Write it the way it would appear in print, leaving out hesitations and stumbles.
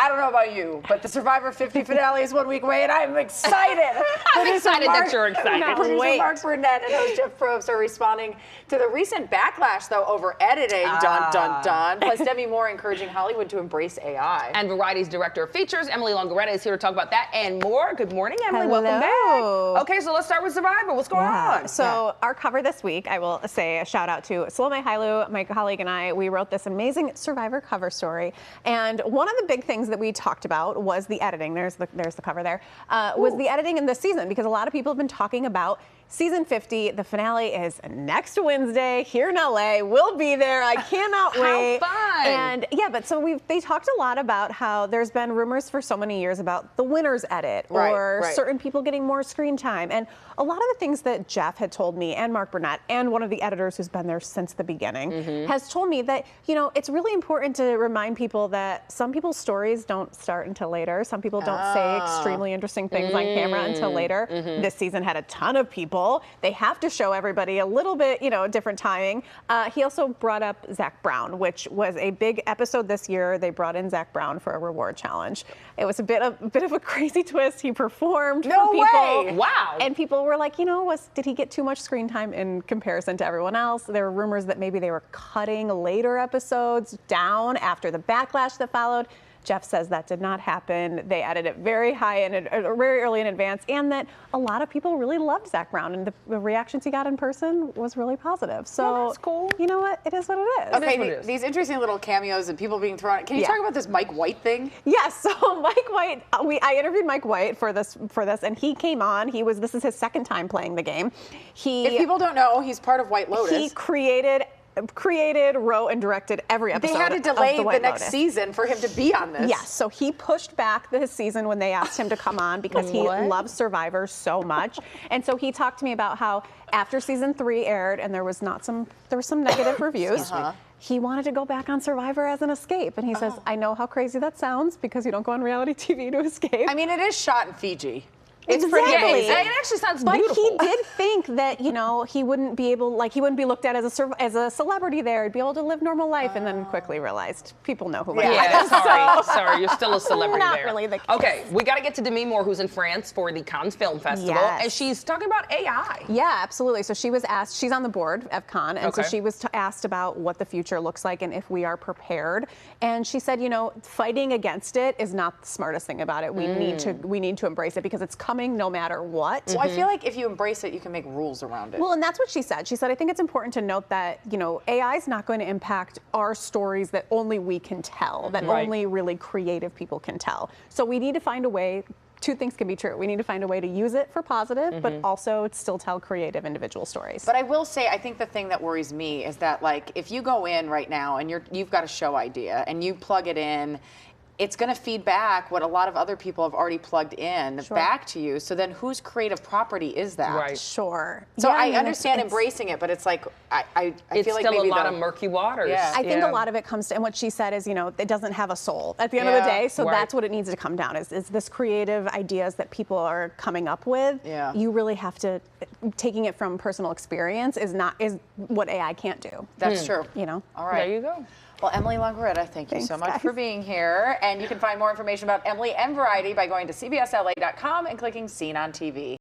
I don't know about you, but the Survivor 50 finale is 1 week away, and I'm excited. I'm excited that you're excited. Producer Mark Burnett and host Jeff Probst are responding to the recent backlash, though, over editing. Dun, dun, dun. Plus, Demi Moore encouraging Hollywood to embrace AI. And Variety's director of features, Emily Longeretta, is here to talk about that and more. Good morning, Emily. Hello. Welcome back. Okay, so let's start with Survivor. What's going on? So our cover this week, I will say a shout out to Salome Hailu, my colleague, and I. We wrote this amazing Survivor cover story. And one of the big things that we talked about was the editing. There's the cover there. Was the editing in this season, because a lot of people have been talking about season 50. The finale is next Wednesday here in LA. We'll be there. I cannot wait. How fun! And yeah, but so they talked a lot about how there's been rumors for so many years about the winner's edit or certain people getting more screen time. And a lot of the things that Jeff had told me, and Mark Burnett, and one of the editors who's been there since the beginning, has told me that, you know, it's really important to remind people that some people's stories don't start until later. Some people don't say extremely interesting things on camera until later. This season had a ton of people. They have to show everybody a little bit, you know, different timing. He also brought up Zach Brown, which was a big episode this year. They brought in Zach Brown for a reward challenge. It was a bit of a crazy twist. He performed for people. Way! Wow. And people were like, you know, did he get too much screen time in comparison to everyone else? There were rumors that maybe they were cutting later episodes down after the backlash that followed. Jeff says that did not happen. They added it very early in advance, and that a lot of people really loved Zach Brown, and the reactions he got in person was really positive. So that's cool. You know what? It is what it is. Okay, these interesting little cameos and people being thrown. Can you talk about this Mike White thing? Yes. So Mike White, I interviewed Mike White for this, and he came on. This is his second time playing the game. If people don't know, he's part of White Lotus. He created, wrote, and directed every episode. They had to delay the next season for him to be on this. Yes, so he pushed back this season when they asked him to come on because he loves Survivor so much. And so he talked to me about how after season 3 aired and there was some negative reviews. He wanted to go back on Survivor as an escape. And he says, I know how crazy that sounds because you don't go on reality TV to escape. I mean, it is shot in Fiji. It's pretty amazing. It actually sounds but beautiful. He did think that, you know, he wouldn't be looked at as a celebrity there. He'd be able to live normal life, and then quickly realized people know who I am. Sorry, you're still a celebrity Not there. really the case. Okay, we got to get to Demi Moore, who's in France for the Cannes Film Festival, and she's talking about AI. Yeah, absolutely. So she was asked, she's on the board of Cannes, and so she was asked about what the future looks like and if we are prepared. And she said, you know, fighting against it is not the smartest thing about it. We need to embrace it because it's coming no matter what. Well, I feel like if you embrace it, you can make rules around it. Well, and that's what she said. She said, I think it's important to note that, you know, AI is not going to impact our stories that only we can tell, that only really creative people can tell. So we need to find a way. Two things can be true. We need to find a way to use it for positive, but also still tell creative individual stories. But I will say, I think the thing that worries me is that, like, if you go in right now and you've got a show idea and you plug it in, it's going to feed back what a lot of other people have already plugged in back to you. So then whose creative property is that? Right. Sure. So yeah, I understand embracing it, but it's like, I feel like still maybe a lot of murky waters. Yeah. I think a lot of it comes to, and what she said is, you know, it doesn't have a soul at the end of the day. So that's what it needs to come down is this creative ideas that people are coming up with. Yeah. You really have to, taking it from personal experience is what AI can't do. That's true. You know? All right. There you go. Well, Emily Longeretta, thank you so much for being here. And you can find more information about Emily and Variety by going to cbsla.com and clicking Seen on TV.